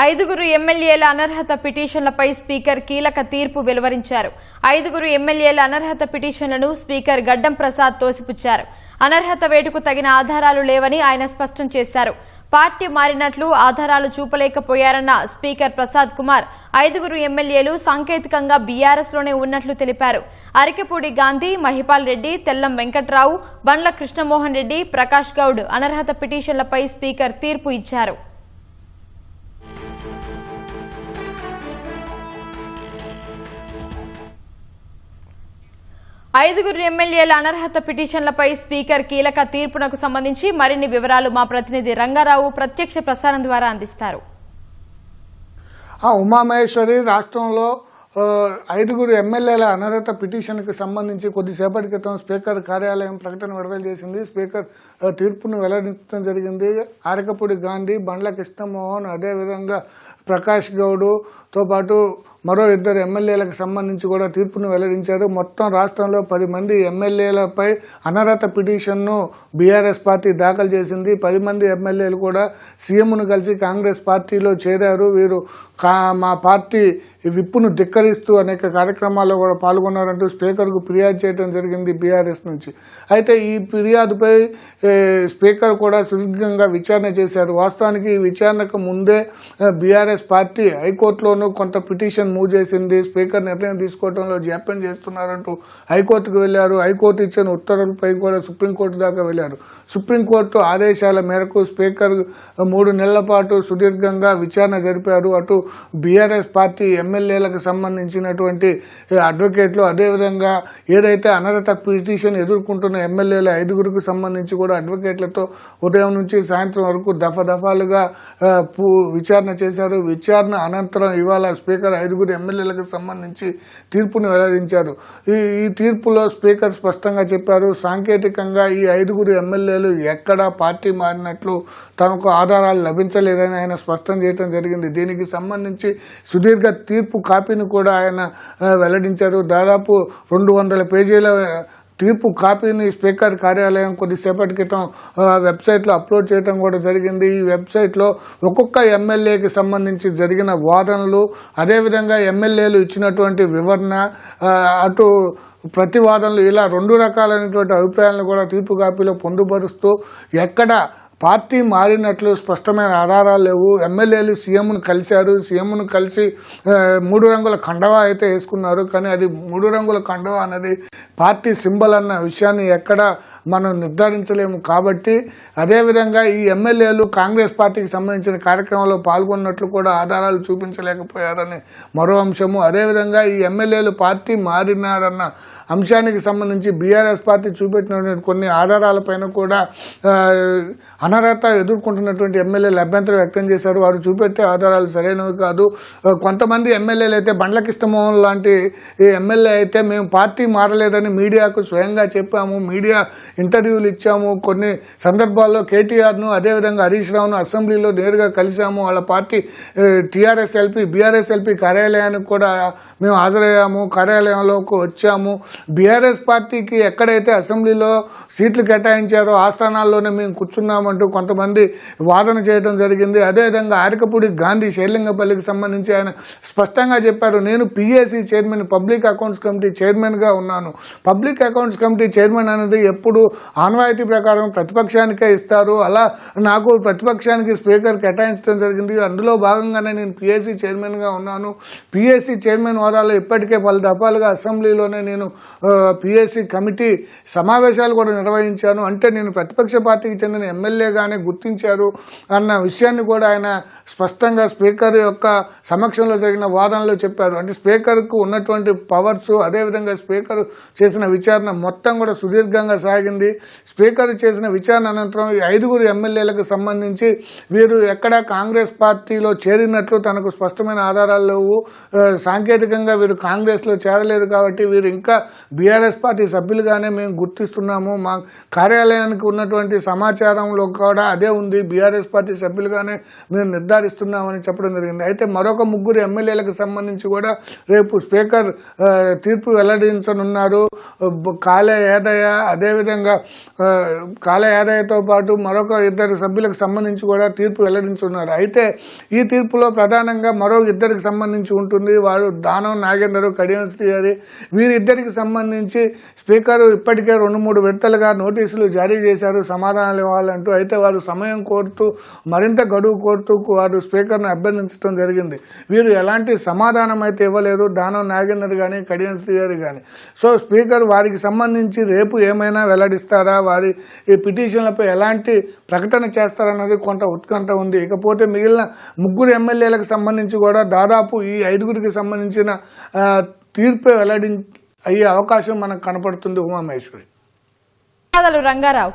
ఐదుగురు ఎమ్మెల్యేల అనర్హత పిటిషన్లపై స్పీకర్ కీలక తీర్పు వెలువరించారు. ఐదుగురు ఎమ్మెల్యేల అనర్హత పిటిషన్లను స్పీకర్ గడ్డం ప్రసాద్ తోసిపుచ్చారు. అనర్హత వేటుకు తగిన ఆధారాలు లేవని ఆయన స్పష్టం చేశారు. పార్టీ మారినట్లు ఆధారాలు చూపలేకపోయారన్న స్పీకర్ ప్రసాద్ కుమార్ ఐదుగురు ఎమ్మెల్యేలు సాంకేతికంగా బీఆర్ఎస్ లోనే ఉన్నట్లు తెలిపారు. అరికెపూడి గాంధీ, మహిపాల్ రెడ్డి, తెల్లం వెంకట్రావు, బండ్ల కృష్ణమోహన్ రెడ్డి, ప్రకాష్ గౌడ్ అనర్హత పిటిషన్లపై స్పీకర్ తీర్పు ఇచ్చారు. ఐదుగురు ఎమ్మెల్యేల అనర్హత పిటిషన్లపై స్పీకర్ కీలక తీర్పునకు సంబంధించి మరిన్ని వివరాలు మా ప్రతినిధి రంగారావు ప్రత్యక్ష ప్రసారం ద్వారా అందిస్తారు. ఉమామహేశ్వరి, రాష్ట్రంలో ఐదుగురు ఎమ్మెల్యేల అనర్హత పిటిషన్కి సంబంధించి కొద్దిసేపటి క్రితం స్పీకర్ కార్యాలయం ప్రకటన విడుదల చేసింది. స్పీకర్ తీర్పును వెల్లడించడం జరిగింది. అరికెపూడి గాంధీ, బండ్ల కృష్ణమోహన్, అదేవిధంగా ప్రకాష్ గౌడ్తో పాటు మరో ఇద్దరు ఎమ్మెల్యేలకు సంబంధించి కూడా తీర్పును వెల్లడించారు. మొత్తం రాష్ట్రంలో 10 మంది ఎమ్మెల్యేలపై అనర్హత పిటిషన్ను బీఆర్ఎస్ పార్టీ దాఖలు చేసింది. 10 మంది ఎమ్మెల్యేలు కూడా సీఎంను కలిసి కాంగ్రెస్ పార్టీలో చేరారు. వీరు మా పార్టీ విప్పును ధిక్కరిస్తూ అనేక కార్యక్రమాల్లో కూడా పాల్గొన్నారంటూ స్పీకర్కు ఫిర్యాదు చేయడం జరిగింది బీఆర్ఎస్ నుంచి. అయితే ఈ ఫిర్యాదుపై స్పీకర్ కూడా సుదీర్ఘంగా విచారణ చేశారు. వాస్తవానికి ఈ విచారణకు ముందే బీఆర్ఎస్ పార్టీ హైకోర్టులోనూ కొంత పిటిషన్ మూవ్ చేసింది. స్పీకర్ నిర్ణయం తీసుకోవడంలో జాప్యం చేస్తున్నారంటూ హైకోర్టుకు వెళ్లారు. హైకోర్టు ఇచ్చిన ఉత్తర్వులపై కూడా సుప్రీంకోర్టు దాకా వెళ్లారు. సుప్రీంకోర్టు ఆదేశాల మేరకు స్పీకర్ 3 నెలల పాటు సుదీర్ఘంగా విచారణ జరిపారు. అటు బీఆర్ఎస్ పార్టీ ఎమ్మెల్యేలకు సంబంధించినటువంటి అడ్వకేట్లు, అదేవిధంగా ఏదైతే అనర్హత పిటిషన్ ఎదుర్కొంటున్న ఎమ్మెల్యేల 5గురికి సంబంధించి కూడా అడ్వకేట్లతో ఉదయం నుంచి సాయంత్రం వరకు దఫాలుగా విచారణ చేశారు. విచారణ అనంతరం ఇవాళ స్పీకర్ 5గురు ఎమ్మెల్యేలకు సంబంధించి తీర్పును వెల్లడించారు. ఈ తీర్పులో స్పీకర్ స్పష్టంగా చెప్పారు, సాంకేతికంగా ఈ 5గురు ఎమ్మెల్యేలు ఎక్కడా పార్టీ మారినట్లు తమకు ఆధారాలు లభించలేదని ఆయన స్పష్టం చేయడం జరిగింది. దీనికి సంబంధించి సుదీర్ఘ తీర్పు కాపీని కూడా ఆయన వెల్లడించారు. దాదాపు 200 పేజీల తీర్పు కాపీని స్పీకర్ కార్యాలయం కొద్దిసేపటి క్రితం వెబ్సైట్లో అప్లోడ్ చేయడం కూడా జరిగింది. ఈ వెబ్సైట్లో ఒక్కొక్క ఎమ్మెల్యేకి సంబంధించి జరిగిన వాదనలు, అదేవిధంగా ఎమ్మెల్యేలు ఇచ్చినటువంటి వివరణ, అటు ప్రతివాదనలు, ఇలా 2 రకాలైనటువంటి అభిప్రాయాలను కూడా తీర్పు కాపీలో పొందుపరుస్తూ ఎక్కడ పార్టీ మారినట్లు స్పష్టమైన ఆధారాలు లేవు. ఎమ్మెల్యేలు సీఎంను కలిశారు. సీఎంను కలిసి 3 రంగుల కండవా అయితే వేసుకున్నారు. కానీ అది 3 రంగుల కండవా అనేది పార్టీ సింబల్ అన్న విషయాన్ని ఎక్కడ మనం నిర్ధారించలేము. కాబట్టి అదేవిధంగా ఈ ఎమ్మెల్యేలు కాంగ్రెస్ పార్టీకి సంబంధించిన కార్యక్రమంలో పాల్గొన్నట్లు కూడా ఆధారాలు చూపించలేకపోయారని మరో అంశము. అదేవిధంగా ఈ ఎమ్మెల్యేలు పార్టీ మారినారన్న అంశానికి సంబంధించి బీఆర్ఎస్ పార్టీ చూపెట్టినటువంటి కొన్ని ఆధారాలపైన కూడా అనర్హత ఎదుర్కొంటున్నటువంటి ఎమ్మెల్యేలు అభ్యంతరం వ్యక్తం చేశారు. వారు చూపెట్టే ఆధారాలు సరైనవి కాదు. కొంతమంది ఎమ్మెల్యేలు అయితే, బండ్ల కృష్ణమోహన్ లాంటి ఎమ్మెల్యే అయితే మేము పార్టీ మారలేదని మీడియాకు స్వయంగా చెప్పాము, మీడియా ఇంటర్వ్యూలు ఇచ్చాము, కొన్ని సందర్భాల్లో కేటీఆర్ను అదేవిధంగా హరీష్ రావును అసెంబ్లీలో నేరుగా కలిశాము, వాళ్ళ పార్టీ బీఆర్ఎస్ ఎల్పీ కార్యాలయానికి కూడా మేము హాజరయ్యాము, కార్యాలయంలోకి వచ్చాము, బీఆర్ఎస్ పార్టీకి ఎక్కడైతే అసెంబ్లీలో సీట్లు కేటాయించారో ఆ స్థానాల్లోనే మేము కూర్చున్నామంటూ కొంతమంది వాదన చేయడం జరిగింది. అదేవిధంగా అరికెపూడి గాంధీ, షేర్లింగపల్లికి సంబంధించి ఆయన స్పష్టంగా చెప్పారు, నేను PSC chairman, public accounts committee చైర్మన్గా ఉన్నాను. పబ్లిక్ అకౌంట్స్ కమిటీ చైర్మన్ అనేది ఎప్పుడు ఆనవాయితీ ప్రకారం ప్రతిపక్షానికే ఇస్తారు. అలా నాకు ప్రతిపక్షానికి స్పీకర్ కేటాయించడం జరిగింది. అందులో భాగంగానే నేను పిఎస్సి చైర్మన్గా ఉన్నాను. పిఎస్సి చైర్మన్ హోదాలో ఇప్పటికే 10 దఫాలుగా అసెంబ్లీలోనే నేను పిఎస్సి కమిటీ సమావేశాలు కూడా నిర్వహించాను. అంటే నేను ప్రతిపక్ష పార్టీకి చెందిన ఎమ్మెల్యేగానే గుర్తించారు అన్న విషయాన్ని కూడా ఆయన స్పష్టంగా స్పీకర్ యొక్క సమక్షంలో జరిగిన వాదనలో చెప్పారు. అంటే స్పీకర్కు ఉన్నటువంటి పవర్స్, అదేవిధంగా స్పీకర్ చేసిన విచారణ మొత్తం కూడా సుదీర్ఘంగా సాగింది. స్పీకర్ చేసిన విచారణ అనంతరం ఈ 5గురు ఎమ్మెల్యేలకు సంబంధించి వీరు ఎక్కడ కాంగ్రెస్ పార్టీలో చేరినట్లు తనకు స్పష్టమైన ఆధారాలు లేవు, సాంకేతికంగా వీరు కాంగ్రెస్లో చేరలేదు కాబట్టి వీరు ఇంకా బీఆర్ఎస్ పార్టీ సభ్యులుగానే మేము గుర్తిస్తున్నాము, మా కార్యాలయానికి ఉన్నటువంటి సమాచారంలో కూడా అదే ఉంది, బీఆర్ఎస్ పార్టీ సభ్యులుగానే మేము నిర్ధారిస్తున్నామని చెప్పడం జరిగింది. అయితే మరొక 3 ఎమ్మెల్యేలకు సంబంధించి కూడా రేపు స్పీకర్ తీర్పు వెల్లడించనున్నారు. కాళే యాదయ్య, అదేవిధంగా కాళే యాదయ్యతో పాటు మరొక 2 సభ్యులకు సంబంధించి కూడా తీర్పు వెల్లడించున్నారు. అయితే ఈ తీర్పులో ప్రధానంగా మరో 2కి సంబంధించి ఉంటుంది. వారు దానం నాగేందర్, కడియం శ్రీహరి. వీరిద్దరికి సంబంధించి స్పీకర్ ఇప్పటికే 2-3 విడతలుగా నోటీసులు జారీ చేశారు సమాధానాలు ఇవ్వాలంటూ. అయితే వారు సమయం కోరుతూ, మరింత గడువు కోరుతూ వారు స్పీకర్ను అభ్యర్థించడం జరిగింది. వీరు ఎలాంటి సమాధానం అయితే ఇవ్వలేదు, దానం నాగేందర్ కానీ కడియం శ్రీహరి కానీ. సో స్పీకర్ వారికి సంబంధించి రేపు ఏమైనా వెల్లడిస్తారా, వారి ఈ పిటిషన్లపై ఎలాంటి ప్రకటన చేస్తారన్నది కొంత ఉత్కంఠ ఉంది. ఇకపోతే మిగిలిన 3 ఎమ్మెల్యేలకు సంబంధించి కూడా దాదాపు ఈ 5గురికి సంబంధించిన తీర్పే వెల్లడి అయ్యే అవకాశం మనకు కనపడుతుంది. ఉమామహేశ్వరి. రంగారావు.